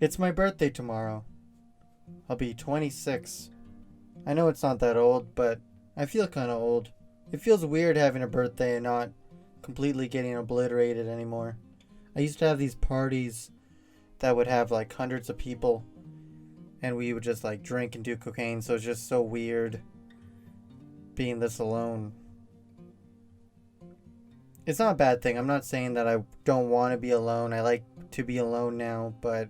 It's my birthday tomorrow. I'll be 26. I know it's not that old, but I feel kind of old. It feels weird having a birthday and not completely getting obliterated anymore. I used to have these parties that would have like hundreds of people and we would just like drink and do cocaine, so it's just so weird being this alone. It's not a bad thing. I'm not saying that I don't want to be alone. I like to be alone now, but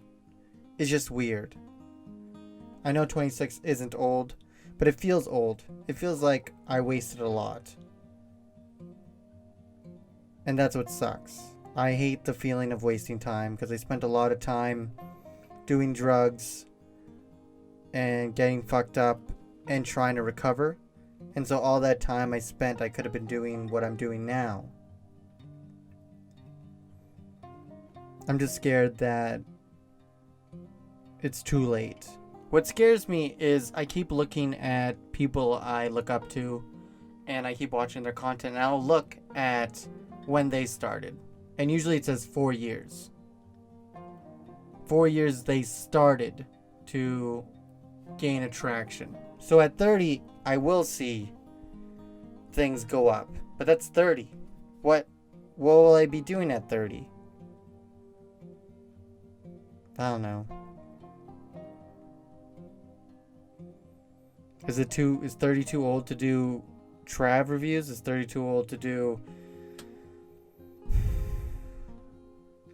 it's just weird. I know 26 isn't old, but it feels old. It feels like I wasted a lot. And that's what sucks. I hate the feeling of wasting time because I spent a lot of time doing drugs and getting fucked up and trying to recover. And so all that time I spent, I could have been doing what I'm doing now. I'm just scared that it's too late. What scares me is I keep looking at people I look up to and I keep watching their content and I'll look at when they started. And usually it says 4 years. 4 years they started to gain attraction. So at 30, I will see things go up. But that's 30. What will I be doing at 30? I don't know. Is 30 too old to do Trav reviews? Is 30 too old to do...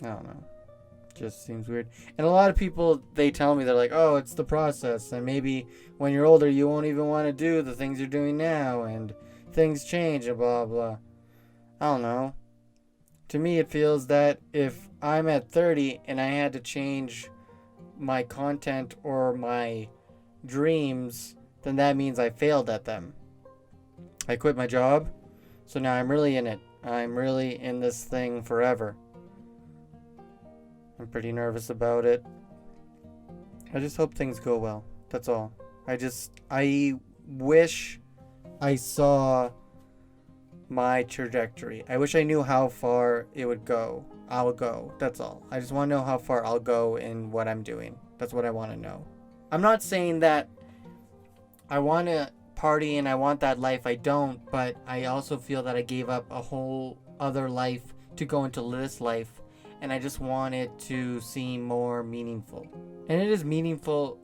I don't know. Just seems weird. And a lot of people, they tell me, they're like, oh, it's the process. And maybe when you're older, you won't even want to do the things you're doing now. And things change and blah, blah. I don't know. To me, it feels that if I'm at 30 and I had to change my content or my dreams, then that means I failed at them. I quit my job, so now I'm really in it. I'm really in this thing forever. I'm pretty nervous about it. I just hope things go well. That's all. I wish I saw my trajectory. I wish I knew how far it would go. I'll go. That's all. I just want to know how far I'll go in what I'm doing. That's what I want to know. I'm not saying that I want to party and I want that life. I don't, but I also feel that I gave up a whole other life to go into this life, and I just want it to seem more meaningful. And it is meaningful,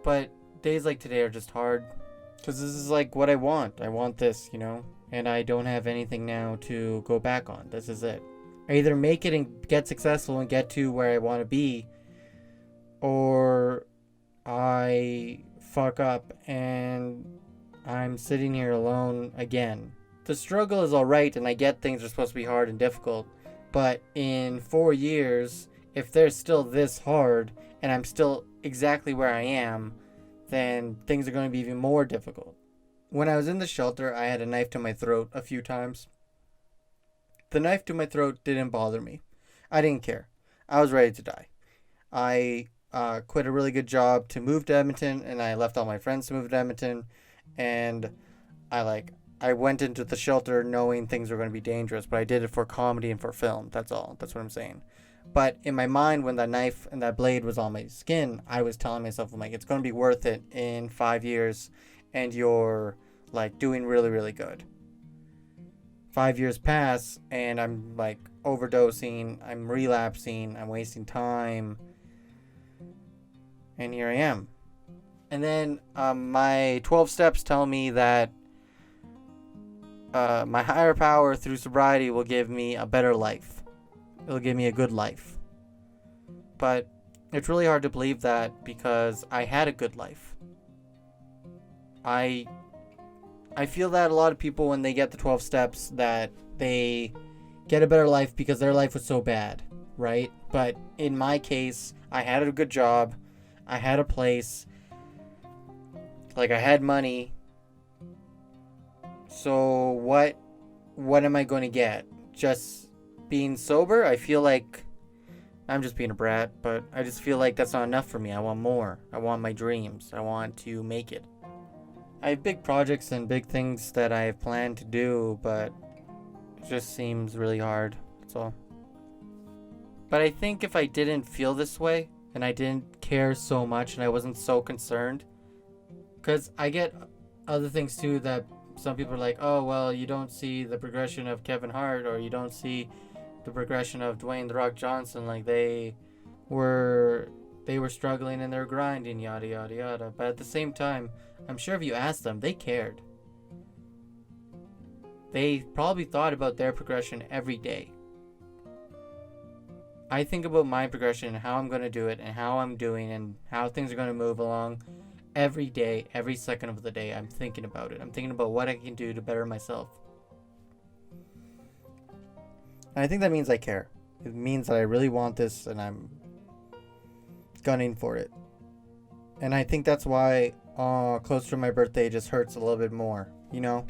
but days like today are just hard because this is like what I want. I want this, and I don't have anything now to go back on. This is it. I either make it and get successful and get to where I want to be, or I fuck up and I'm sitting here alone again. The struggle is alright, and I get things are supposed to be hard and difficult, but in 4 years, if they're still this hard and I'm still exactly where I am, then things are going to be even more difficult. When I was in the shelter, I had a knife to my throat a few times. The knife to my throat didn't bother me. I didn't care. I was ready to die. I quit a really good job to move to Edmonton, and I left all my friends to move to Edmonton, and I went into the shelter knowing things were going to be dangerous, but I did it for comedy and for film. That's all. That's what I'm saying. But in my mind, when that knife and that blade was on my skin, I was telling myself, I'm like, it's going to be worth it in 5 years, and you're like doing really, really good. 5 years pass, and I'm like overdosing, I'm relapsing, I'm wasting time, and here I am. And then my 12 steps tell me that my higher power through sobriety will give me a better life. It'll give me a good life. But it's really hard to believe that because I had a good life. I feel that a lot of people, when they get the 12 steps, that they get a better life because their life was so bad, right? But in my case, I had a good job. I had a place. I had money. So what am I going to get? Just being sober? I feel like I'm just being a brat, but I just feel like that's not enough for me. I want more. I want my dreams. I want to make it. I have big projects and big things that I have planned to do, but it just seems really hard. That's all. But I think if I didn't feel this way, and I didn't care so much and I wasn't so concerned. Because I get other things too that some people are like, oh, well, you don't see the progression of Kevin Hart, or you don't see the progression of Dwayne The Rock Johnson. Like, were they were struggling and they're grinding, yada yada yada. But at the same time, I'm sure if you asked them, they cared. They probably thought about their progression every day. I think about my progression and how I'm going to do it and how I'm doing and how things are going to move along every day, every second of the day. I'm thinking about it. I'm thinking about what I can do to better myself. And I think that means I care. It means that I really want this and I'm gunning for it. And I think that's why close to my birthday just hurts a little bit more, you know?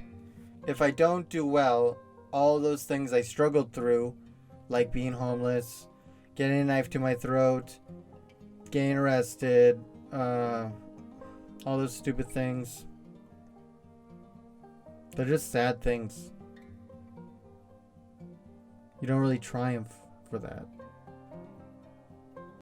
If I don't do well, all those things I struggled through, like being homeless, getting a knife to my throat, getting arrested, all those stupid things, they're just sad things. You don't really triumph for that.